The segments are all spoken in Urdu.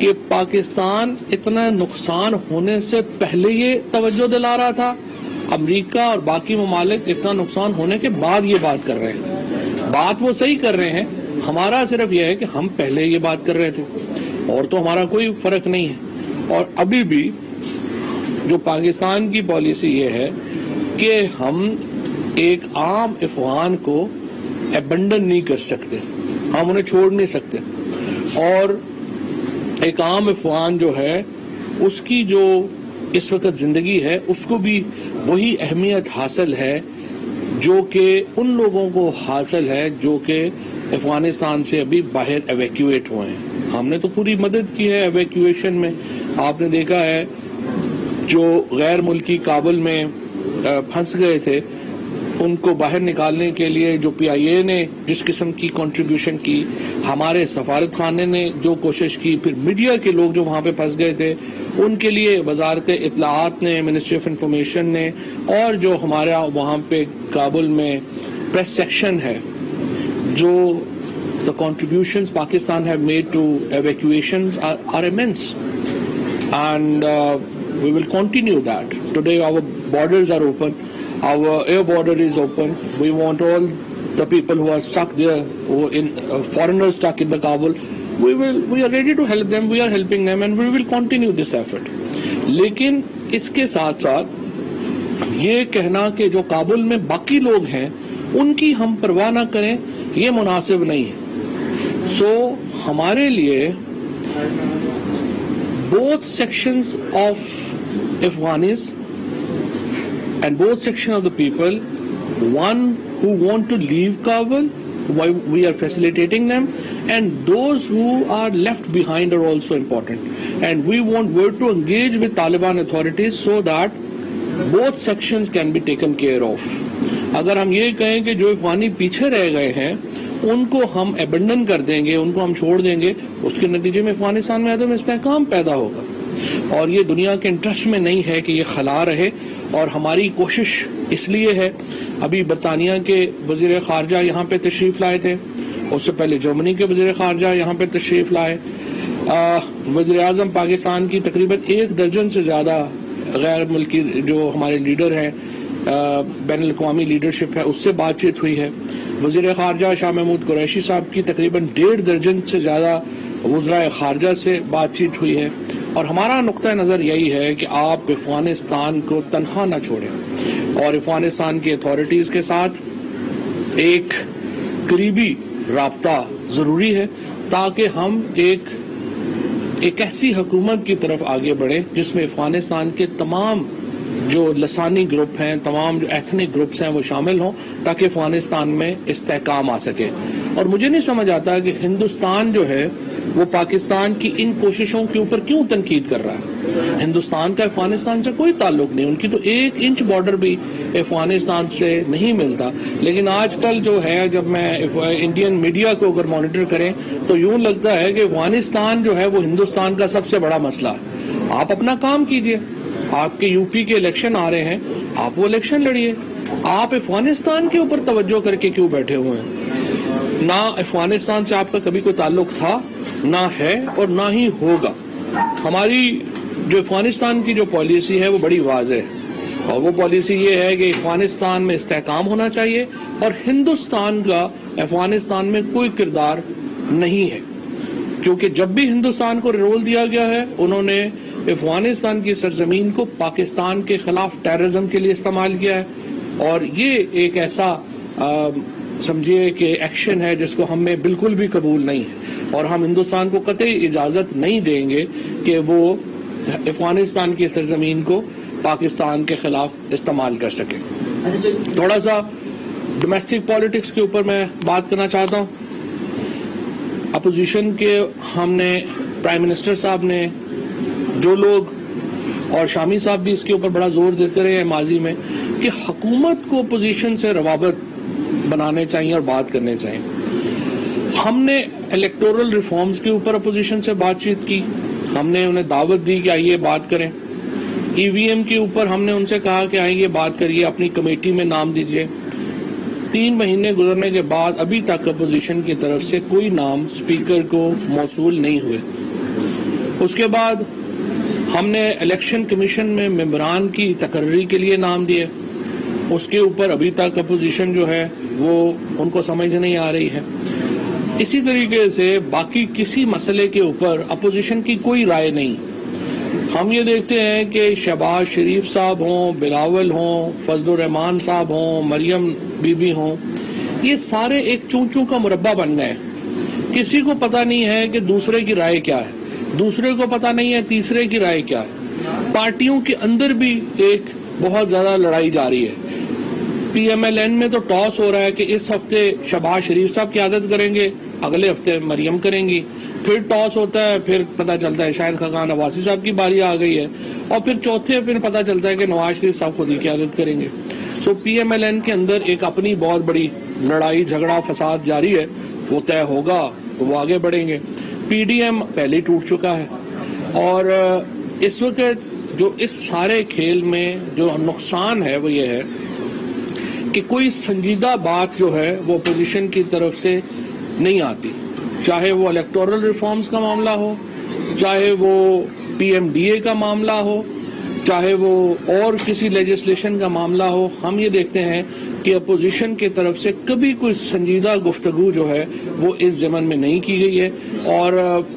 کہ پاکستان اتنا نقصان ہونے سے پہلے یہ توجہ دلا رہا تھا، امریکہ اور باقی ممالک اتنا نقصان ہونے کے بعد یہ بات کر رہے ہیں. بات وہ صحیح کر رہے ہیں، ہمارا صرف یہ ہے کہ ہم پہلے یہ بات کر رہے تھے، اور تو ہمارا کوئی فرق نہیں ہے. اور ابھی بھی جو پاکستان کی پالیسی یہ ہے کہ ہم ایک عام افغان کو ابنڈن نہیں کر سکتے، ہم انہیں چھوڑ نہیں سکتے. اور ایک عام افغان جو ہے اس کی جو اس وقت زندگی ہے اس کو بھی وہی اہمیت حاصل ہے جو کہ ان لوگوں کو حاصل ہے جو کہ افغانستان سے ابھی باہر ایویکیویٹ ہوئے ہیں. ہم نے تو پوری مدد کی ہے ایویکیویشن میں. آپ نے دیکھا ہے جو غیر ملکی کابل میں پھنس گئے تھے ان کو باہر نکالنے کے لیے جو پی آئی اے نے جس قسم کی کنٹریبیوشن کی، ہمارے سفارت خانے نے جو کوشش کی، پھر میڈیا کے لوگ جو وہاں پہ پھنس گئے تھے ان کے لیے وزارت اطلاعات نے، منسٹری آف انفارمیشن نے، اور جو ہمارا وہاں پہ کابل میں پریس سیکشن ہے، جو the contributions Pakistan have made to evacuations are immense, and we will continue that. Today our borders are open, our air border is open. We want all the people who are stuck there, who in foreigners stuck in the Kabul, we are ready to help them, we are helping them, and we will continue this effort. لیکن اس کے ساتھ ساتھ یہ کہنا کہ جو کابل میں باقی لوگ ہیں ان کی ہم پرواہ نہ کریں یہ مناسب نہیں ہے. سو ہمارے لیے both sections of Afghanis and both sections of the people, one who want to leave Kabul, we are facilitating them, and those who are left behind are also important. And we want to engage with Taliban authorities so that both sections can be taken care of. اگر ہم یہ کہیں کہ جو افغانی پیچھے رہ گئے ہیں ان کو ہم ایبنڈن کر دیں گے، ان کو ہم چھوڑ دیں گے، اس کے نتیجے میں افغانستان میں عدم استحکام پیدا ہوگا، اور یہ دنیا کے انٹرسٹ میں نہیں ہے کہ یہ خلا رہے. اور ہماری کوشش اس لیے ہے، ابھی برطانیہ کے وزیر خارجہ یہاں پہ تشریف لائے تھے، اس سے پہلے جرمنی کے وزیر خارجہ یہاں پہ تشریف لائے، وزیر اعظم پاکستان کی تقریباً 1 درجن سے زیادہ غیر ملکی جو ہمارے لیڈر ہیں، بین الاقوامی لیڈرشپ ہے، اس سے بات چیت ہوئی ہے. وزیر خارجہ شاہ محمود قریشی صاحب کی تقریباً 1.5 درجن سے زیادہ وزرائے خارجہ سے بات چیت ہوئی ہے. اور ہمارا نقطہ نظر یہی ہے کہ آپ افغانستان کو تنہا نہ چھوڑیں، اور افغانستان کی اتھارٹیز کے ساتھ ایک قریبی رابطہ ضروری ہے تاکہ ہم ایک ایسی حکومت کی طرف آگے بڑھیں جس میں افغانستان کے تمام جو لسانی گروپ ہیں، تمام جو ایتھنک گروپس ہیں وہ شامل ہوں تاکہ افغانستان میں استحکام آ سکے. اور مجھے نہیں سمجھ آتا کہ ہندوستان جو ہے وہ پاکستان کی ان کوششوں کے اوپر کیوں تنقید کر رہا ہے. ہندوستان کا افغانستان سے کوئی تعلق نہیں، ان کی تو 1 انچ بارڈر بھی افغانستان سے نہیں ملتا. لیکن آج کل جو ہے جب میں انڈین میڈیا کو اگر مانیٹر کریں تو یوں لگتا ہے کہ افغانستان جو ہے وہ ہندوستان کا سب سے بڑا مسئلہ ہے. آپ اپنا کام کیجئے، آپ کے یو پی کے الیکشن آ رہے ہیں، آپ وہ الیکشن لڑیے. آپ افغانستان کے اوپر توجہ کر کے کیوں بیٹھے ہوئے ہیں؟ نہ افغانستان سے آپ کا کبھی کوئی تعلق تھا، نہ ہے، اور نہ ہی ہوگا. ہماری جو افغانستان کی جو پالیسی ہے وہ بڑی واضح ہے، اور وہ پالیسی یہ ہے کہ افغانستان میں استحکام ہونا چاہیے اور ہندوستان کا افغانستان میں کوئی کردار نہیں ہے. کیونکہ جب بھی ہندوستان کو رول دیا گیا ہے انہوں نے افغانستان کی سرزمین کو پاکستان کے خلاف ٹیررزم کے لیے استعمال کیا ہے. اور یہ ایک ایسا سمجھیے کہ ایکشن ہے جس کو ہمیں بالکل بھی قبول نہیں ہے، اور ہم ہندوستان کو قطعی اجازت نہیں دیں گے کہ وہ افغانستان کی سرزمین کو پاکستان کے خلاف استعمال کر سکے. تھوڑا سا ڈومیسٹک پالیٹکس کے اوپر میں بات کرنا چاہتا ہوں. اپوزیشن کے ہم نے پرائم منسٹر صاحب نے، جو لوگ، اور شامی صاحب بھی اس کے اوپر بڑا زور دیتے رہے ہیں ماضی میں کہ حکومت کو اپوزیشن سے روابط بنانے چاہیے اور بات کرنے چاہیے. ہم نے الیکٹورل ریفارمز کے اوپر اپوزیشن سے بات چیت کی، ہم نے انہیں دعوت دی کہ آئیے بات کریں. ای وی ایم کے اوپر ہم نے ان سے کہا کہ آئیے بات کریے، اپنی کمیٹی میں نام دیجیے. 3 مہینے گزرنے کے بعد ابھی تک اپوزیشن کی طرف سے کوئی نام اسپیکر کو موصول نہیں ہوئے. اس کے بعد ہم نے الیکشن کمیشن میں ممبران کی تقرری کے لیے نام دیے، اس کے اوپر ابھی تک اپوزیشن جو ہے وہ ان کو سمجھ نہیں آ رہی ہے۔ اسی طریقے سے باقی کسی مسئلے کے اوپر اپوزیشن کی کوئی رائے نہیں۔ ہم یہ دیکھتے ہیں کہ شہباز شریف صاحب ہوں، بلاول ہوں، فضل الرحمان صاحب ہوں، مریم بی بی ہوں، یہ سارے ایک چون کا مربع بن گئے۔ کسی کو پتہ نہیں ہے کہ دوسرے کی رائے کیا ہے، دوسرے کو پتہ نہیں ہے تیسرے کی رائے کیا ہے۔ پارٹیوں کے اندر بھی ایک بہت زیادہ لڑائی جاری ہے۔ پی ایم ایل این میں تو ٹاس ہو رہا ہے کہ اس ہفتے شہباز شریف صاحب قیادت کریں گے، اگلے ہفتے مریم کریں گی، پھر ٹاس ہوتا ہے، پھر پتہ چلتا ہے شاہد خاقان عباسی صاحب کی باری آ گئی ہے، اور پھر چوتھے پھر پتہ چلتا ہے کہ نواز شریف صاحب خود ہی قیادت کریں گے۔ سو پی ایم ایل این کے اندر ایک اپنی بہت بڑی لڑائی جھگڑا فساد جاری ہے، وہ طے ہوگا تو وہ آگے بڑھیں گے۔ پی ڈی ایم پہلے ٹوٹ چکا ہے، اور اس وقت جو اس سارے کھیل میں جو نقصان ہے وہ یہ ہے کہ کوئی سنجیدہ بات جو ہے وہ اپوزیشن کی طرف سے نہیں آتی، چاہے وہ الیکٹورل ریفارمز کا معاملہ ہو، چاہے وہ پی ایم ڈی اے کا معاملہ ہو، چاہے وہ اور کسی لیجسلیشن کا معاملہ ہو۔ ہم یہ دیکھتے ہیں کہ اپوزیشن کی طرف سے کبھی کوئی سنجیدہ گفتگو جو ہے وہ اس ضمن میں نہیں کی گئی ہے، اور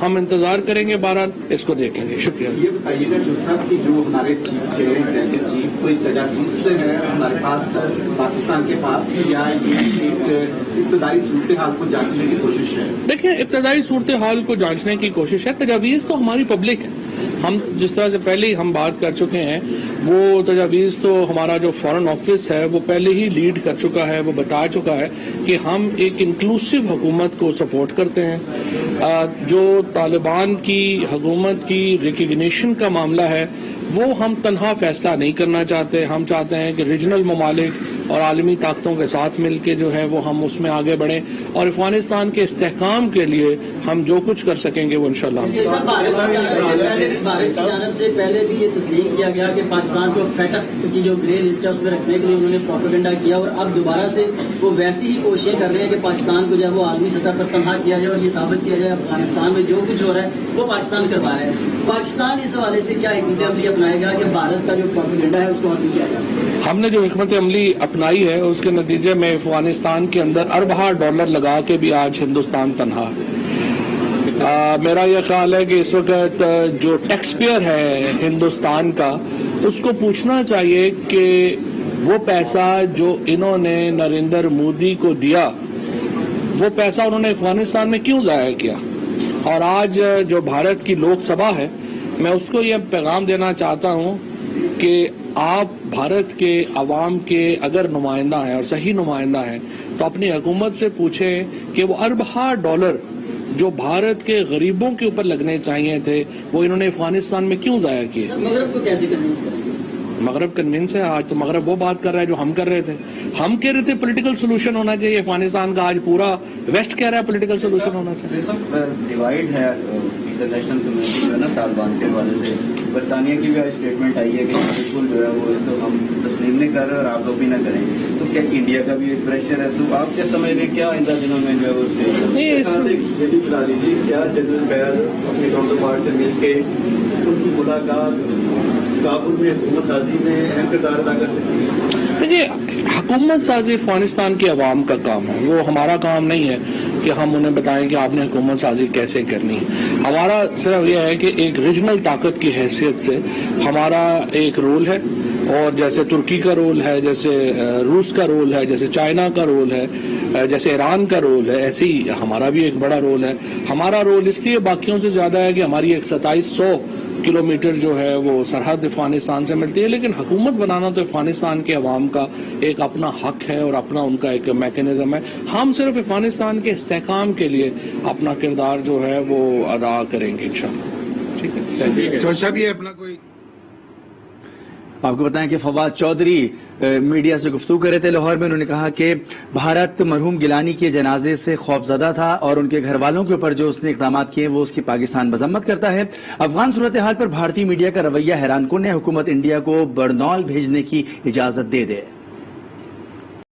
ہم انتظار کریں گے، بہرحال اس کو دیکھیں گے۔ شکریہ۔ یہ بتائیے گا جو سب کی جو ہمارے چیف کوئی تجاویز ہے ہمارے پاس پاکستان کے پاس، یا ایک ابتدائی صورتحال کو جانچنے کی کوشش ہے؟ دیکھیں، ابتدائی صورتحال کو جانچنے کی کوشش ہے، تجاویز تو ہماری پبلک ہے۔ ہم جس طرح سے پہلے ہی ہم بات کر چکے ہیں، وہ تجاویز تو ہمارا جو فارن آفس ہے وہ پہلے ہی لیڈ کر چکا ہے، وہ بتا چکا ہے کہ ہم ایک انکلوسو حکومت کو سپورٹ کرتے ہیں۔ جو طالبان کی حکومت کی ریکگنیشن کا معاملہ ہے وہ ہم تنہا فیصلہ نہیں کرنا چاہتے، ہم چاہتے ہیں کہ ریجنل ممالک اور عالمی طاقتوں کے ساتھ مل کے جو ہے وہ ہم اس میں آگے بڑھیں، اور افغانستان کے استحکام کے لیے ہم جو کچھ کر سکیں گے وہ انشاءاللہ بھارت کی جانب سے پہلے بھی یہ تسلیم کیا گیا کہ پاکستان کو فیٹ اپ کی جو گرے لسٹ ہے اس میں رکھنے کے لیے انہوں نے پروپیگنڈا کیا، اور اب دوبارہ سے وہ ویسی ہی کوششیں کر رہے ہیں کہ پاکستان کو جو ہے وہ عالمی سطح پر تنہا کیا جائے اور یہ ثابت کیا جائے افغانستان میں جو کچھ ہو رہا ہے وہ پاکستان کروا رہا ہے۔ پاکستان اس حوالے سے کیا حکمت عملی اپنائے گا کہ بھارت کا جو پروپیگنڈا ہے اس کو ختم کیا جا سکے؟ ہم نے جو حکمت عملی اپنائی ہے اس کے نتیجے میں افغانستان کے اندر اربوں ڈالر لگا کے بھی آج ہندوستان تنہا ہے۔ میرا یہ خیال ہے کہ اس وقت جو ٹیکس پیئر ہے ہندوستان کا، اس کو پوچھنا چاہیے کہ وہ پیسہ جو انہوں نے نریندر مودی کو دیا وہ پیسہ انہوں نے افغانستان میں کیوں ضائع کیا۔ اور آج جو بھارت کی لوک سبھا ہے، میں اس کو یہ پیغام دینا چاہتا ہوں کہ آپ بھارت کے عوام کے اگر نمائندہ ہیں اور صحیح نمائندہ ہیں تو اپنی حکومت سے پوچھیں کہ وہ اربوں ڈالر جو بھارت کے غریبوں کے اوپر لگنے چاہیے تھے وہ انہوں نے افغانستان میں کیوں ضائع کیے۔ مغرب کو کیسے کنوینس کریں گے؟ مغرب کنوینس ہے، آج تو مغرب وہ بات کر رہا ہے جو ہم کر رہے تھے۔ ہم کہہ رہے تھے پولیٹیکل سولوشن ہونا چاہیے افغانستان کا، آج پورا ویسٹ کہہ رہا ہے پولیٹیکل سولوشن ہونا چاہیے۔ ڈیوائڈ ہے انٹرنیشنل کمیونٹی میں نا طالبان کے حوالے سے، برطانیہ کی بھی آج اسٹیٹمنٹ آئی ہے کہ بالکل جو ہے وہ اس کو ہم تسلیم نہیں کر رہے اور آپ لوگ بھی نہ کریں، تو کیا انڈیا کا بھی ایک پریشر ہے؟ تو آپ کیا سمجھ رہے کیا آئندہ دنوں میں جو ہے وہ یہ بھی بتا دیجیے کیا جنرل فیاض اپنے کاؤنٹر پارٹ سے مل کے ان کی ملاقات کابل میں حکومت سازی میں اہم کردار ادا کر سکتی ہے؟ دیکھیے، حکومت سازی افغانستان کے عوام کا کام ہے، وہ ہمارا کام نہیں ہے کہ ہم انہیں بتائیں کہ آپ نے حکومت سازی کیسے کرنی ہے۔ ہمارا صرف یہ ہے کہ ایک ریجنل طاقت کی حیثیت سے ہمارا ایک رول ہے، اور جیسے ترکی کا رول ہے، جیسے روس کا رول ہے، جیسے چائنا کا رول ہے، جیسے ایران کا رول ہے، ایسے ہی ہمارا بھی ایک بڑا رول ہے۔ ہمارا رول اس لیے باقیوں سے زیادہ ہے کہ ہماری ایک 2700 کلومیٹر جو ہے وہ سرحد افغانستان سے ملتی ہے، لیکن حکومت بنانا تو افغانستان کے عوام کا ایک اپنا حق ہے اور اپنا ان کا ایک میکینزم ہے۔ ہم صرف افغانستان کے استحکام کے لیے اپنا کردار جو ہے وہ ادا کریں گے انشاءاللہ۔ ٹھیک ہے، چودھری صاحب یہ اپنا کوئی آپ کو بتائیں کہ فواد چودھری میڈیا سے گفتگو کر رہے تھے لاہور میں، انہوں نے کہا کہ بھارت مرحوم گیلانی کے جنازے سے خوفزدہ تھا اور ان کے گھر والوں کے اوپر جو اس نے اقدامات کیے وہ اس کی پاکستان مذمت کرتا ہے۔ افغان صورتحال پر بھارتی میڈیا کا رویہ حیران کن ہے، حکومت انڈیا کو برنول بھیجنے کی اجازت دے دے۔